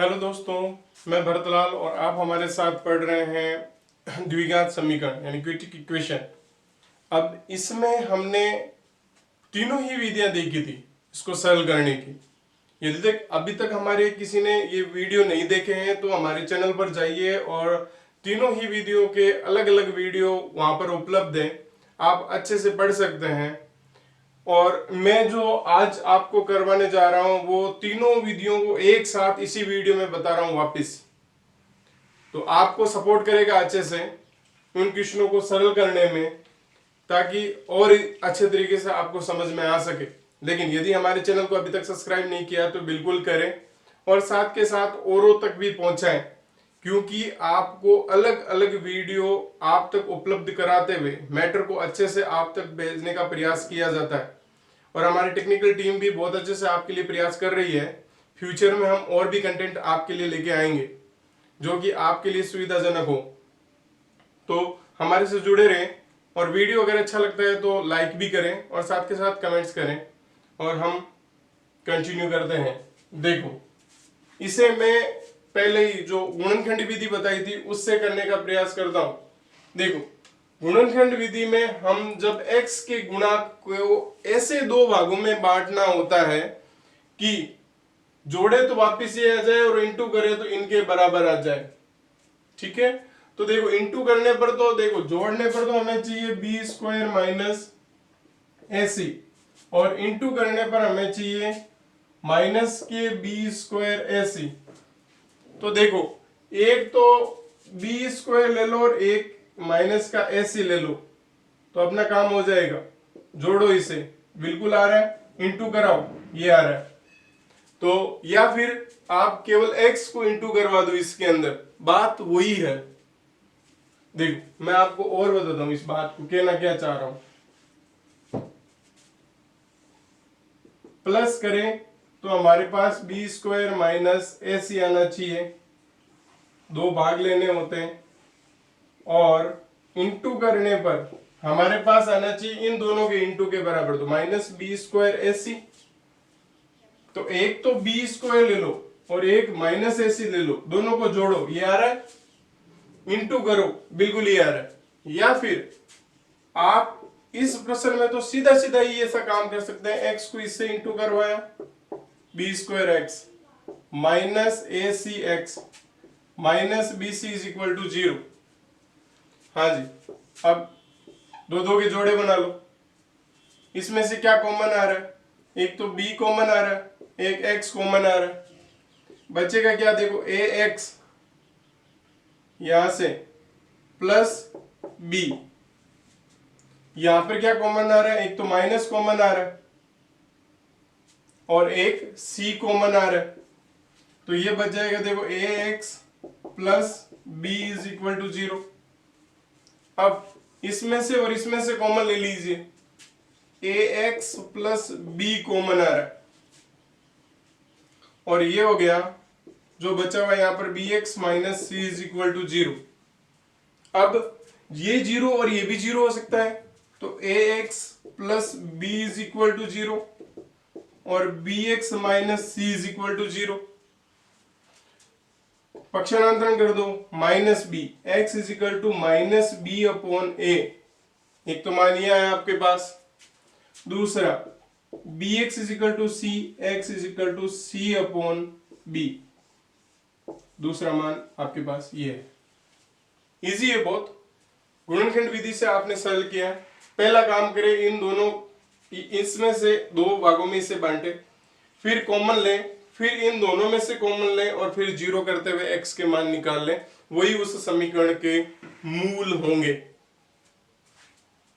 Hello दोस्तों, मैं भरतलाल और आप हमारे साथ पढ़ रहे हैं द्विघात समीकरण यानी क्वाड्रेटिक इक्वेशन। अब इसमें हमने तीनों ही विधियां देखी थी इसको सरल करने की। यदि तक अभी तक हमारे किसी ने ये वीडियो नहीं देखे हैं तो हमारे चैनल पर जाइए और तीनों ही विधियों के अलग अलग वीडियो वहां पर उपलब्ध हैं, आप अच्छे से पढ़ सकते हैं। और मैं जो आज आपको करवाने जा रहा हूं वो तीनों विधियों को एक साथ इसी वीडियो में बता रहा हूं वापस, तो आपको सपोर्ट करेगा अच्छे से उन क्वेश्चनों को सरल करने में, ताकि और अच्छे तरीके से आपको समझ में आ सके। लेकिन यदि हमारे चैनल को अभी तक सब्सक्राइब नहीं किया तो बिल्कुल करें और साथ के साथ औरों तक भी पहुंचाएं, क्योंकि आपको अलग अलग वीडियो आप तक उपलब्ध कराते हुए मैटर को अच्छे से आप तक भेजने का प्रयास किया जाता है। और हमारी टेक्निकल टीम भी बहुत अच्छे से आपके लिए प्रयास कर रही है। फ्यूचर में हम और भी कंटेंट आपके लिए लेके आएंगे जो कि आपके लिए सुविधाजनक हो। तो हमारे से जुड़े रहें और वीडियो अगर अच्छा लगता है तो लाइक भी करें और साथ के साथ कमेंट्स करें और हम कंटिन्यू करते हैं। देखो, इसे मैं पहले ही जो गुणनखंड विधि बताई थी उससे करने का प्रयास करता हूं। देखो, गुणनखंड विधि में हम जब x के गुणांक को ऐसे दो भागों में बांटना होता है कि जोड़े तो वापिस ये आ जाए और इंटू करे तो इनके बराबर आ जाए। ठीक है, तो देखो इंटू करने पर तो देखो जोड़ने पर तो हमें चाहिए बी स्क्वायर माइनस AC और इंटू करने पर हमें चाहिए माइनस के बी स्क्वायर AC। तो देखो, एक तो बी स्क्वायर ले लो और एक माइनस का AC ले लो तो अपना काम हो जाएगा। जोड़ो इसे, बिल्कुल आ रहा है, इंटू कराओ, ये आ रहा है। तो या फिर आप केवल x को इंटू करवा दो इसके अंदर, बात वही है। देखो मैं आपको और बताता हूं इस बात को कहना क्या चाह रहा हूं। प्लस करें तो हमारे पास बी स्क्वायर माइनस AC आना चाहिए, दो भाग लेने होते हैं, और इंटू करने पर हमारे पास आना चाहिए इन दोनों के इंटू के बराबर, तो माइनस बी स्क्वायर AC। तो एक तो बी स्क्वायर ले लो और एक माइनस AC ले लो, दोनों को जोड़ो, ये आ रहा है, इंटू करो, बिल्कुल ये आ रहा है। या फिर आप इस प्रश्न में तो सीधा सीधा ही ऐसा काम कर सकते हैं, x को इससे इंटू करवाया, b square x minus AC x minus BC is equal to 0। हाँ जी, अब दो दो के जोड़े बना लो, इसमें से क्या कॉमन आ रहा है, एक तो b कॉमन आ रहा है, एक x कॉमन आ रहा है, बचेगा क्या, देखो ax यहां से प्लस b, यहां पर क्या कॉमन आ रहा है, एक तो माइनस कॉमन आ रहा है और एक c कॉमन आ रहा है, तो ये बच जाएगा देखो ax plus b is equal to 0। अब इसमें से और इसमें से कॉमन ले लीजिए, ax प्लस b कॉमन आ रहा है और ये हो गया, जो बचा हुआ यहां पर bx minus c is equal to 0। अब ये 0 और ये भी 0 हो सकता है, तो ax plus b is equal to 0 और bx minus c is equal to 0। पक्षांतरण कर दो, minus b, x is equal to minus b upon a, एक तो मान लिया है आपके पास, दूसरा bx is equal to c, x is equal to c upon b, दूसरा मान आपके पास ये है। इजी है बहुत, गुणनखंड विधि से आपने सरल किया है। पहला काम करें, इन दोनों इसमें से दो भागों में इसे बांटे, फिर कॉमन लें, फिर इन दोनों में से कॉमन लें और फिर जीरो करते हुए x के मान निकाल लें, वही उस समीकरण के मूल होंगे।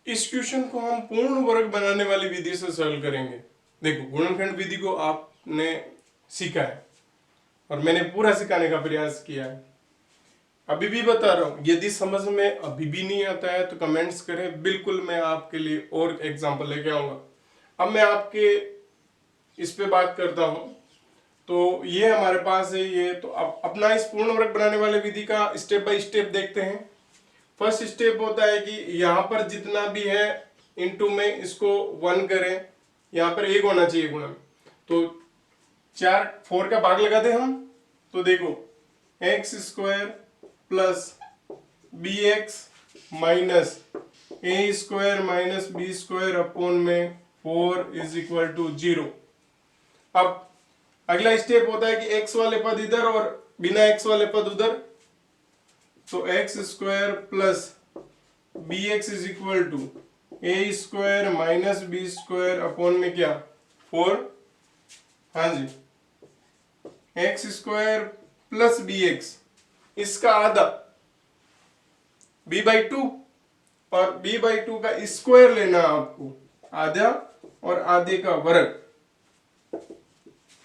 इस क्वेश्चन को हम पूर्ण वर्ग बनाने वाली विधि से सरल करेंगे। देखो, गुणनखंड विधि को आपने सीखा है और मैंने पूरा सिखाने का प्रयास किया है। अभी भी बता रहा हूं, यदि समझ में अभी भी नहीं आता है तो कमेंट्स करें, बिल्कुल मैं आपके लिए और एग्जांपल लेके आऊंगा। अब मैं आपके इस पे बात करता हूं, तो ये हमारे पास है ये, तो अब अपना इस पूर्ण वर्ग बनाने वाले विधि का स्टेप बाय स्टेप देखते हैं। फर्स्ट स्टेप होता है कि यहाँ पर जितना भी है इनटू में इसको 1 करें, यहाँ पर 1 होना चाहिए गुणा में, तो 4 का भाग लगा दें हम, तो देखो x square plus b x minus a square minus b square upon में 4 इज इक्वल टू 0। अब अगला स्टेप होता है कि एक्स वाले पद इधर और बिना एक्स वाले पद उधर, तो x square plus b x is equal to a square minus b square upon में क्या 4, हाँ जी, x square plus b x, इसका आधा b/2 और b/2 का स्क्वायर लेना आपको, आधा और आधे का वर्ग,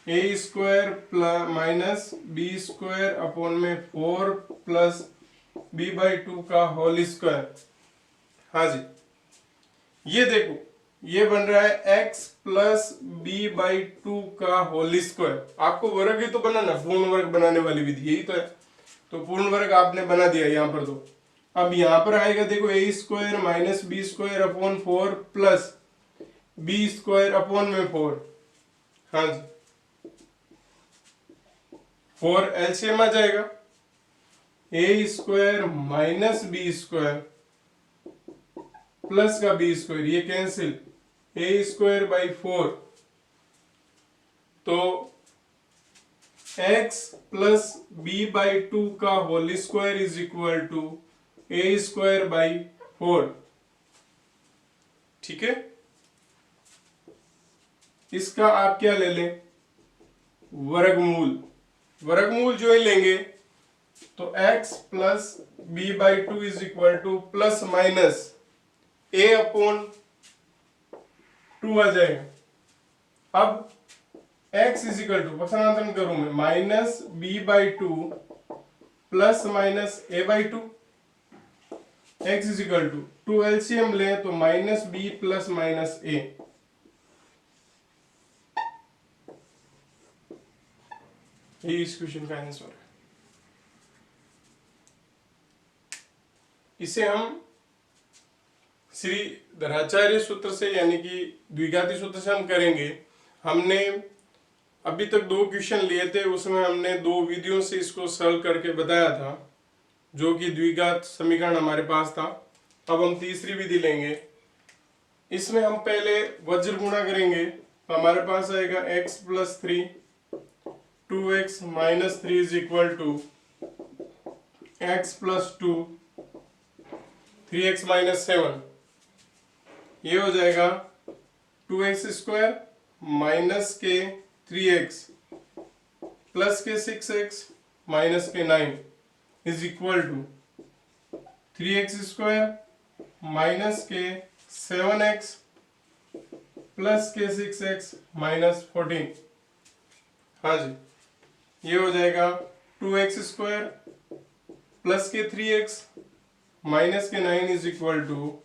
a square plus minus b square upon में 4 प्लस b/2 का होल स्क्वायर। हाँ जी, ये देखो ये बन रहा है x प्लस b/2 का होल स्क्वायर। आपको वर्ग ही तो बनाना, पूर्ण वर्ग बनाने वाली विधि यही तो है, तो पूर्ण वर्ग आपने बना दिया यहाँ पर। तो अब यहाँ पर आएगा देखो a square minus b square upon 4 plus b square upon में 4, हाँ जी, 4 एलसीएम आ जाएगा, a square minus b square plus का बी स्क्वायर, ये कैंसिल, ए स्क्वायर बाई 4, तो x प्लस b/2 का whole square is equal to a square by 4। ठीक है, इसका आप क्या ले लें, वर्गमूल। वर्गमूल जो ही लेंगे तो x plus b/2 is equal to plus minus a upon 2 आ जाएगा। अब x इज इक्वल टू पक्षांतरण करूं मैं, minus b/2 plus minus a/2, x is equal to 2 LCM ले तो minus b plus minus a, ये इस क्वेश्चन का आंसर है। इसे हम श्री धराचार्य सूत्र से यानी कि द्विघाती सूत्र से हम करेंगे। हमने अभी तक 2 क्वेश्चन लिए थे, उसमें हमने 2 विधियों से इसको सॉल्व करके बताया था, जो कि द्विघात समीकरण हमारे पास था। अब हम तीसरी विधि लेंगे, इसमें हम पहले वज्र गुणा करेंगे, तो हमारे पास आएगा x plus 3 2x minus 3 is equal to x plus 2 3x minus 7, ये हो जाएगा 2x स्क्वायर माइनस के 3x प्लस के 6x माइनस के 9 is equal to 3x square minus के 7x प्लस के 6x माइनस 14। हाँ जी, ये हो जाएगा 2x स्क्वायर प्लस के 3x माइनस के 9 is equal to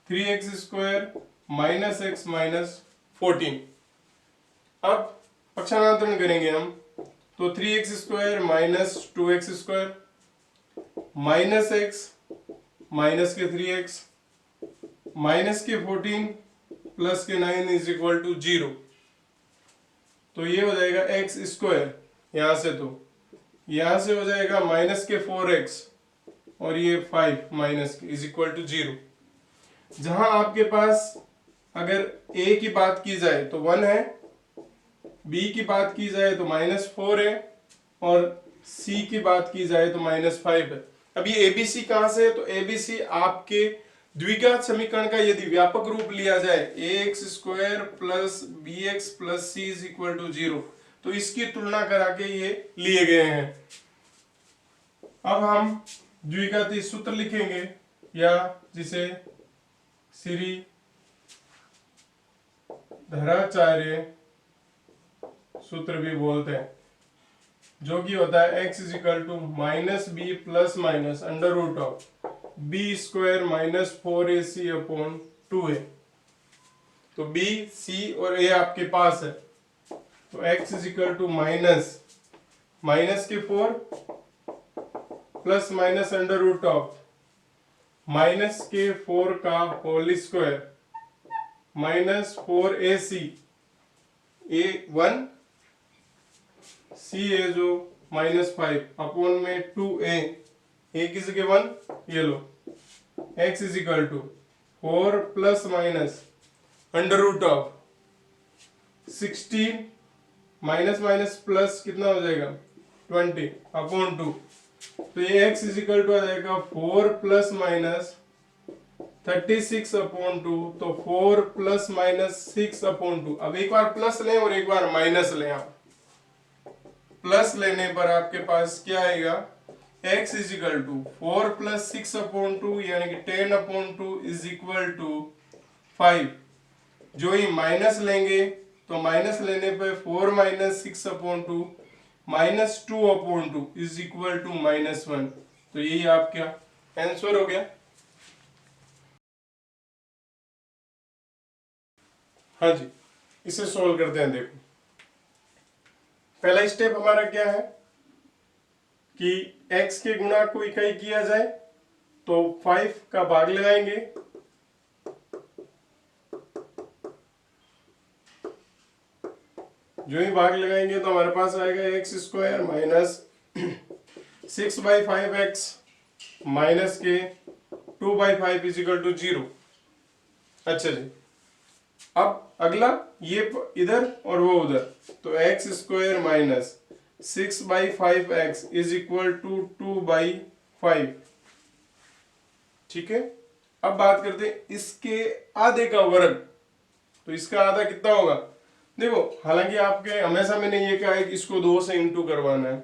3x square minus x minus 14। अब पक्षांतरण करेंगे हम, तो 3x square minus 2x square minus x minus के 3x माइनस के 14 प्लस के 9 इज इक्वल टू 0, तो ये हो जाएगा x स्क्वायर, यहां से तो यहां से हो जाएगा माइनस के 4x और ये 5 माइनस के इज इक्वल टू 0। जहां आपके पास अगर a की बात की जाए तो 1 है, b की बात की जाए तो -4 है और c की बात की जाए तो -5 है। अब ये abc कहां से है, तो abc आपके द्विघात समीकरण का यदि व्यापक रूप लिया जाए ax square plus bx plus c is equal to 0, तो इसकी तुलना करा के ये लिए गए हैं। अब हम द्विघाती सूत्र लिखेंगे, या जिसे श्री धराचार्य सूत्र भी बोलते हैं, जो कि होता है x is equal to minus b plus minus under root of b square minus 4ac upon 2a। तो b, c और a आपके पास है, तो x is equal to minus के 4 plus minus under root of minus के 4 का whole square minus 4ac, a 1 c है जो -5 अपॉन में 2a, a की जगह 1, ये लो, x is equal to 4 plus minus under root of 16 minus minus plus कितना हो जाएगा 20 अपॉन 2, तो ये x इज इक्वल टू आ जाएगा 4 प्लस माइनस 36 अपॉन 2, तो 4 प्लस माइनस 6 अपॉन 2। अब एक बार प्लस लें और एक बार माइनस लें। आप प्लस लेने पर आपके पास क्या आएगा, x is equal to 4 plus 6 upon 2 यानी कि 10 अपॉन 2 इज इक्वल टू 5। जो ही माइनस लेंगे तो माइनस लेने पर 4 minus 6 upon 2 minus 2 upon 2 is equal to -1। तो यही आपका आंसर हो गया। हाँ जी, इसे सोल्व करते हैं। देखो पहला स्टेप हमारा क्या है कि x के गुणा को इकाई किया जाए, तो 5 का भाग लगाएंगे, जो ही भाग लगाएंगे तो हमारे पास आएगा x square minus 6/5x minus के 2/5 इज इक्वल टू 0। अच्छा जी, अब अगला ये इधर और वो उधर, तो x square minus 6/5x is equal to 2/5। ठीक है, अब बात करते हैं इसके आधे का वर्ग, तो इसका आधा कितना होगा। देखो हालांकि आपके हमेशा मैंने ये कहा है कि इसको 2 से इंटू करवाना है,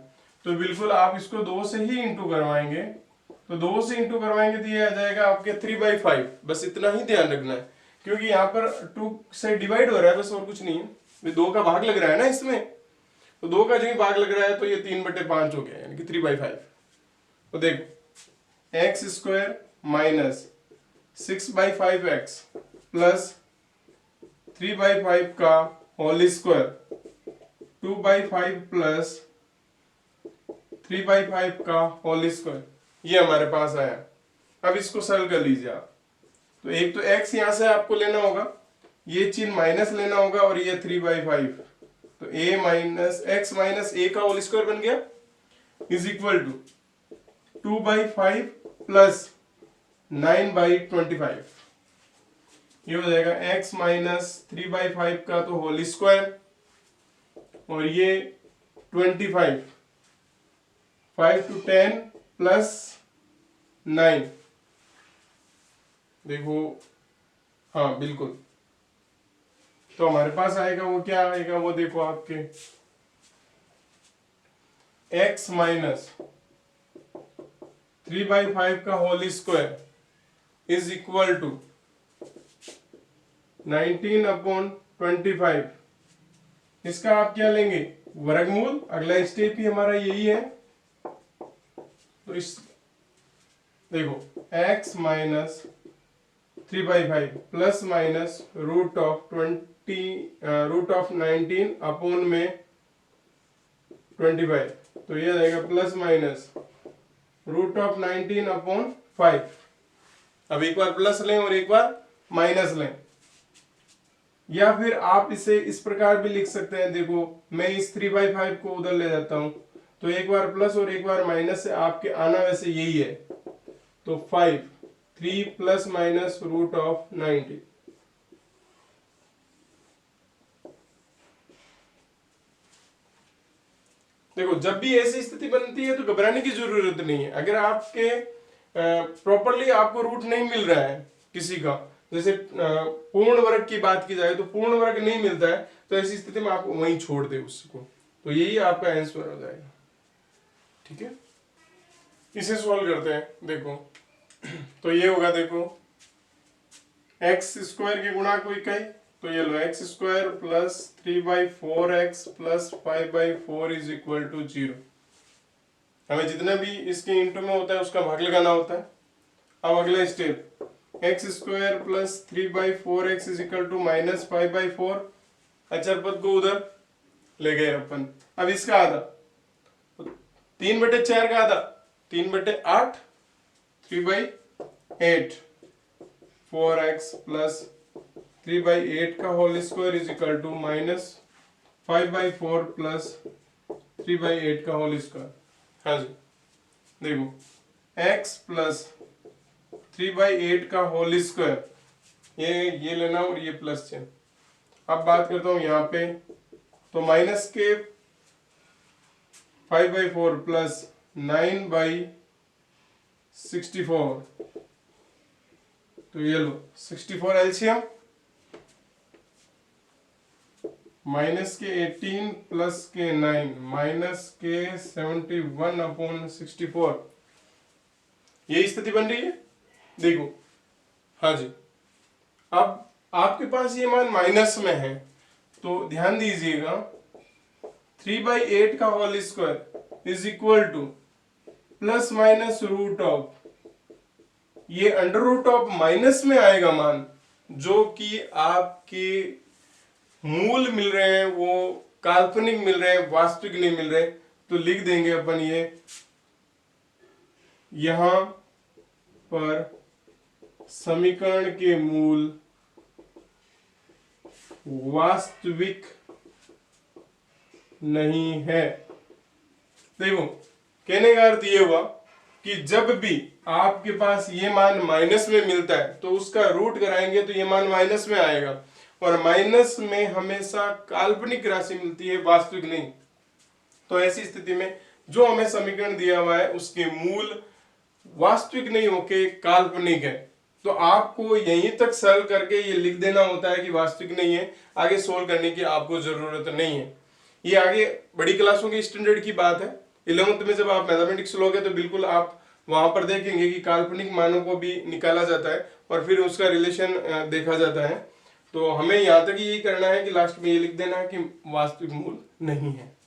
तो बिल्कुल आप इसको 2 से ही इंटू करवाएंगे, तो 2 से इंटू करवाएंगे तो ये आ जाएगा आपके 3/5। बस इतना ही ध्यान रखना है, क्योंकि यहाँ पर 2 से डिवाइड हो रहा है बस, और कुछ नहीं है। 2 का भाग लग रहा है ना इसमें, तो 2 का जो ही भाग लग रहा है तो ये 3/5 हो गया, यानी कि 3/5। तो देखो x square minus 6/5x plus 3/5 का होल स्क्वायर 2/5 प्लस 3/5 का होल स्क्वायर, ये हमारे पास आया। अब इसको सरल कर लीजिए आप, तो एक तो x यहां से आपको लेना होगा, ये चिन्ह माइनस लेना होगा, और ये 3/5, तो a minus x minus a का होल स्क्वायर बन गया इज इक्वल टू 2/5 प्लस 9/25। ये हो जाएगा x माइनस 3/5 का तो होल स्क्वायर, और ये 25, 5 to 10 प्लस 9। देखो हाँ बिल्कुल, तो हमारे पास आएगा वो क्या आएगा, वो देखो आपके x माइनस 3/5 का whole square is equal to 19/25। इसका आप क्या लेंगे, वर्गमूल। अगला स्टेप ही हमारा यही है, तो इस देखो x minus 3/5 plus minus root of 19 upon में 25, तो ये जाएगा plus minus root of 19 upon 5। अब एक बार प्लस लें और एक बार माइनस लें, या फिर आप इसे इस प्रकार भी लिख सकते हैं। देखो मैं इस 3/5 को उधर ले जाता हूं, तो एक बार प्लस और एक बार माइनस से आपके आना वैसे यही है, तो 5 3 प्लस माइनस रूट ऑफ 90। देखो जब भी ऐसी स्थिति बनती है तो घबराने की जरूरत नहीं है। अगर आपके प्रॉपरली आपको रूट नहीं मिल रहा है किसी का, जैसे पूर्ण वर्ग की बात की जाए तो पूर्ण वर्ग नहीं मिलता है, तो ऐसी स्थिति में आप वहीं छोड़ दे उसको, तो यही आपका आंसर हो जाएगा। ठीक है, इसे सॉल्व करते हैं। देखो तो ये होगा, देखो एक्स स्क्वायर के गुणा को इकाई, तो ये लो x square plus 3/4x plus 5/4 is equal to 0। हमें जितना भी इसके इंटू में होता है उसका भाग लगाना होता है। अब अगला step, x square plus 3/4x is equal to minus 5/4। अचर पद को उधर ले गए अपन। अब इसका आधा, 3/4 का आधा 3/8, 3/8 4x प्लस 3/8 का whole square is equal to minus 5/4 plus 3/8 का होल स्क्वायर। हाँ जी, देखो x प्लस 3/8 का होल स्क्वायर, ये लेना और ये प्लस चिन्ह। अब बात करता हूं यहाँ पे, तो माइनस के 5/4 प्लस 9/64, तो ये लो 64 एलसीएम, माइनस के 18 प्लस के 9 माइनस के 71/64, ये स्थिति बन रही है। देखो हाँ जी, अब आपके पास ये मान माइनस में है, तो ध्यान दीजिएगा 3/8 का whole square is equal to plus minus root of, ये अंडर रूट ऑफ माइनस में आएगा मान, जो कि आपके मूल मिल रहे हैं वो काल्पनिक मिल रहे हैं, वास्तविक नहीं मिल रहे, तो लिख देंगे अपन ये यहां पर समीकरण के मूल वास्तविक नहीं है। देखो कहने का अर्थ ये हुआ कि जब भी आपके पास ये मान माइनस में मिलता है तो उसका रूट कराएंगे तो ये मान माइनस में आएगा, और माइनस में हमेशा काल्पनिक राशि मिलती है, वास्तविक नहीं। तो ऐसी स्थिति में जो हमें समीकरण दिया हुआ है उसके मूल वास्तविक नहीं होके काल्पनिक है, तो आपको यहीं तक सरल करके ये लिख देना होता है कि वास्तविक नहीं है, आगे सोल्व करने की आपको जरूरत नहीं है। ये आगे बड़ी क्लासों के स्टैंडर्ड की बात है। 11th में जब आप मैथमेटिक्स लोगे तो बिल्कुल आप वहां पर देखेंगे कि काल्पनिक मानों को भी निकाला जाता है और फिर उसका रिलेशन देखा जाता है। तो हमें यहाँ तक यही करना है कि लास्ट में ये लिख देना है कि वास्तविक मूल नहीं है।